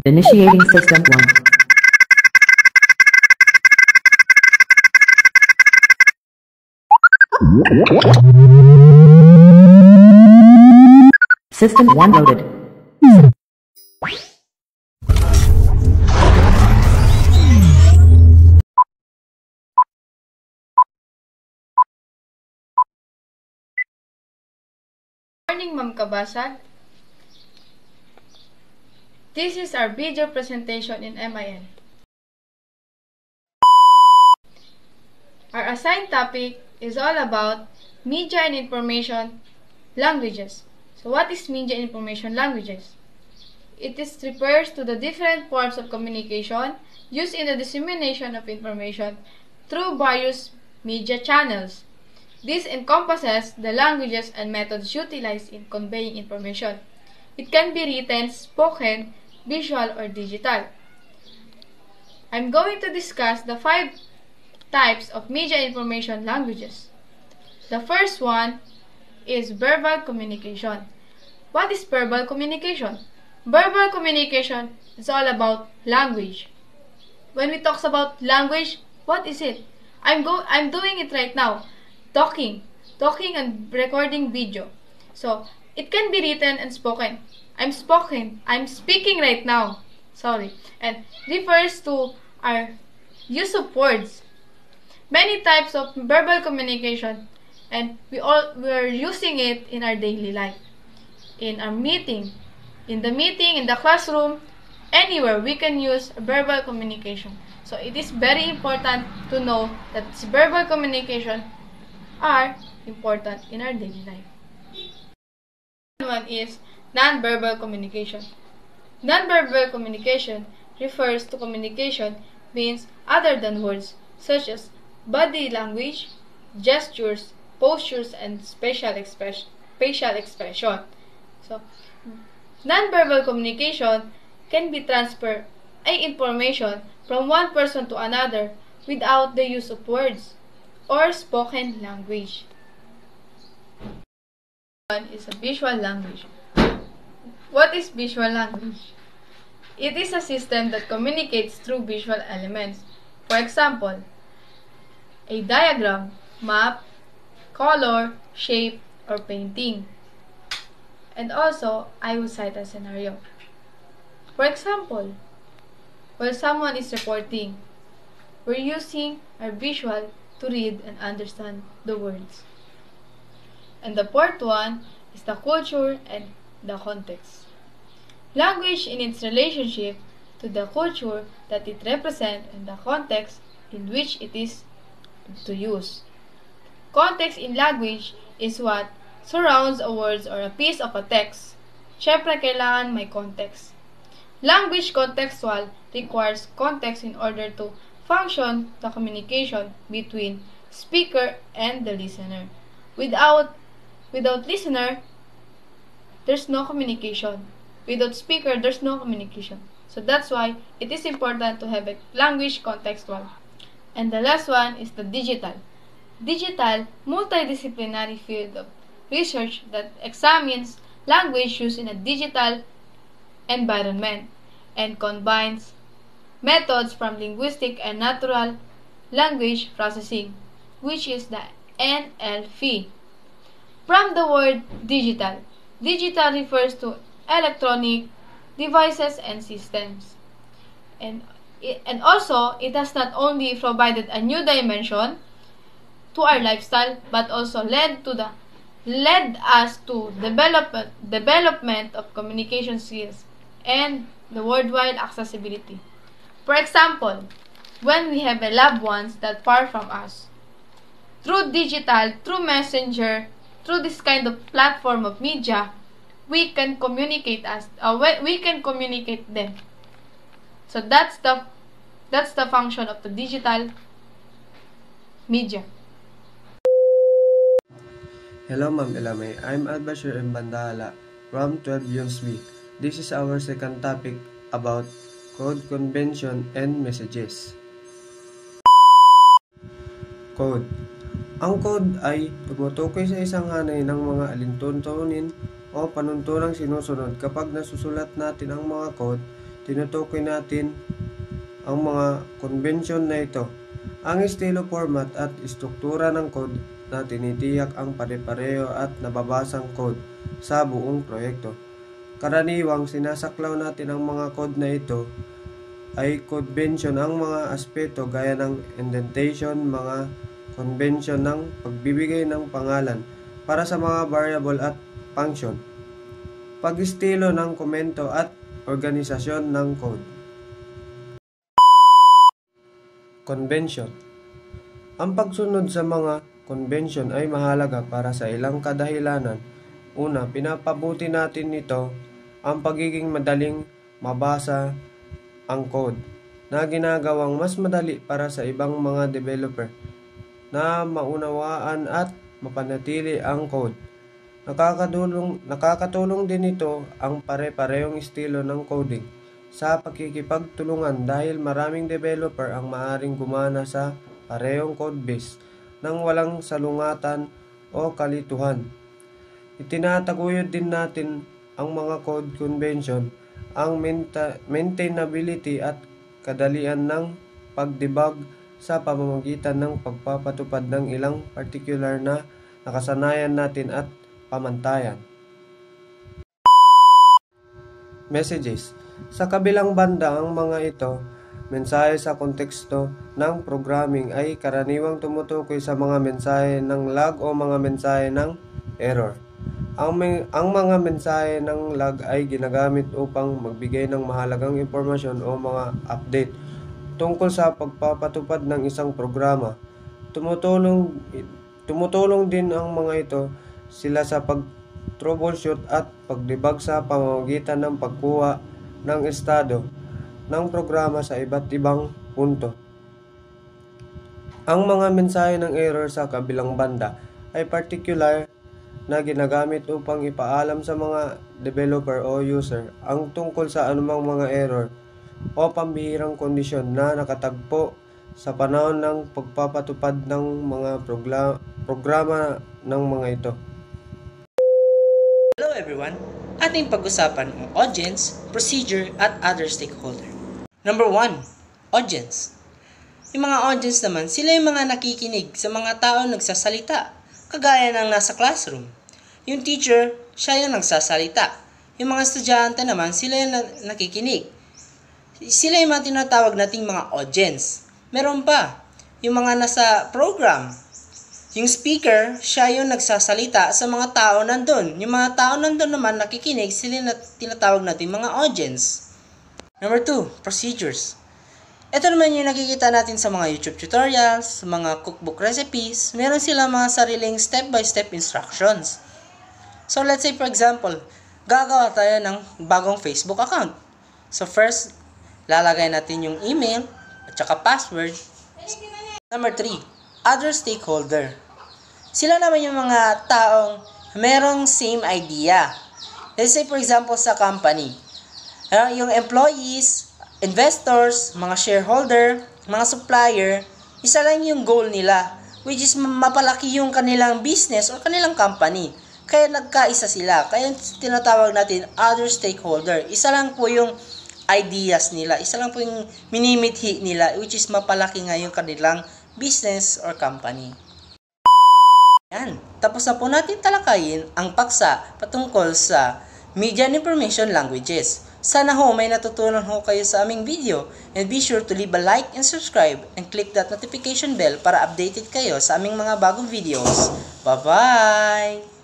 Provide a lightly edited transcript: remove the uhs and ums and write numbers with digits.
Initiating System 1. System 1 loaded. Morning, Ma'am Kabasag. This is our video presentation in MIN. Our assigned topic is all about media and information languages. So what is media and information languages? It refers to the different forms of communication used in the dissemination of information through various media channels. This encompasses the languages and methods utilized in conveying information. It can be written, spoken, visual, or digital. I'm going to discuss the 5 types of media information languages. The first one is verbal communication. What is verbal communication? Verbal communication is all about language. When we talk about language, what is it? I'm doing it right now. Talking and recording video. So, it can be written and spoken. I'm speaking right now. Sorry. And refers to our use of words. Many types of verbal communication, and we're using it in our daily life. In our meeting, in the classroom, anywhere we can use verbal communication. So, it is very important to know that verbal communication are important in our daily life. One is non-verbal communication. Non-verbal communication refers to communication means other than words, such as body language, gestures, postures, and facial expression. So, non-verbal communication can be transfer information from one person to another without the use of words or spoken language. One is a visual language. What is visual language? It is a system that communicates through visual elements. For example, a diagram, map, color, shape, or painting. And also, I will cite a scenario. For example, while someone is reporting, we're using our visual to read and understand the words. And the fourth one is the culture and the context. Language in its relationship to the culture that it represents and the context in which it is to use. Context in language is what surrounds a word or a piece of a text. Syempre, kailangan may context. Language contextual requires context in order to function the communication between speaker and the listener. Without listener, there's no communication. Without speaker, there's no communication. So that's why it is important to have a language contextual. And the last one is the digital. Digital, multidisciplinary field of research that examines language used in a digital environment and combines methods from linguistic and natural language processing, which is the NLP. From the word digital, digital refers to electronic devices and systems. And also, it has not only provided a new dimension to our lifestyle, but also led us to development of communication skills and the worldwide accessibility. For example, when we have a loved ones that far from us, through digital, through messenger, through this kind of platform of media, we can communicate them. So that's the function of the digital media. Hello, Ma'am Elame. I'm Albashir M. Bandahala from 12 UMSB. This is our second topic about code, convention, and messages. Code. Ang code ay tumutukoy sa isang hanay ng mga alintuntunin o panuntunang sinusunod. Kapag nasusulat natin ang mga code, tinutukoy natin ang mga convention na ito. Ang estilo, format at istruktura ng code na tinitiyak ang pare-pareho at nababasang code sa buong proyekto. Karaniwang sinasaklaw natin ang mga code na ito ay convention ang mga aspeto gaya ng indentation, mga convention ng pagbibigay ng pangalan para sa mga variable at function, pag-estilo ng komento at organisasyon ng code. Convention. Ang pagsunod sa mga convention ay mahalaga para sa ilang kadahilanan. Una, pinapabuti natin nito ang pagiging madaling mabasa ang code na ginagawang mas madali para sa ibang mga developer na maunawaan at mapanatili ang code. Nakakatulong din ito ang pare-parehong estilo ng coding sa pakikipagtulungan dahil maraming developer ang maaaring gumana sa parehong codebase nang walang salungatan o kalituhan. Itinataguyod din natin ang mga code convention, ang maintainability at kadalian ng pag-debug sa pamamagitan ng pagpapatupad ng ilang particular na nakasanayan natin at pamantayan. Messages. Sa kabilang banda, ang mga ito, mensahe sa konteksto ng programming ay karaniwang tumutukoy sa mga mensahe ng lag o mga mensahe ng error. Ang mga mensahe ng lag ay ginagamit upang magbigay ng mahalagang impormasyon o mga update tungkol sa pagpapatupad ng isang programa. Tumutulong din ang mga ito sila sa pag-troubleshoot at pag-debug sa pamamagitan ng pagkuha ng estado ng programa sa iba't ibang punto. Ang mga mensahe ng error sa kabilang banda ay particular na ginagamit upang ipaalam sa mga developer o user ang tungkol sa anumang mga error o pambihirang kondisyon na nakatagpo sa panahon ng pagpapatupad ng mga programa ng mga ito. Hello everyone! Ating pag-usapan ang audience, procedure, at other stakeholder. Number 1. Audience. Yung mga audience naman, sila yung mga nakikinig sa mga tao nagsasalita, kagaya ng nasa classroom. Yung teacher, siya yung nagsasalita. Yung mga estudyante naman, sila yung nakikinig. Sila yung mga tinatawag nating mga audience. Meron pa, yung mga nasa program. Yung speaker, siya yung nagsasalita sa mga tao nandun. Yung mga tao nandun naman nakikinig, sila yung tinatawag natin mga audience. Number 2, procedures. Ito naman yung nakikita natin sa mga YouTube tutorials, mga cookbook recipes. Meron sila mga sariling step-by-step instructions. So let's say for example, gagawa tayo ng bagong Facebook account. So first, lalagay natin yung email at saka password. Number 3, other stakeholder. Sila naman yung mga taong merong same idea. Let's say for example sa company, yung employees, investors, mga shareholder, mga supplier, isa lang yung goal nila, which is mapalaki yung kanilang business or kanilang company. Kaya nagkaisa sila. Kaya tinatawag natin other stakeholder. Isa lang po yung ideas nila. Isa lang po yung minimithi nila, which is mapalaki nga yung kanilang business or company. Yan. Tapos na po natin talakayin ang paksa patungkol sa Media and Information Languages. Sana ho may natutunan ho kayo sa aming video, and be sure to leave a like and subscribe and click that notification bell para updated kayo sa aming mga bagong videos. Bye-bye!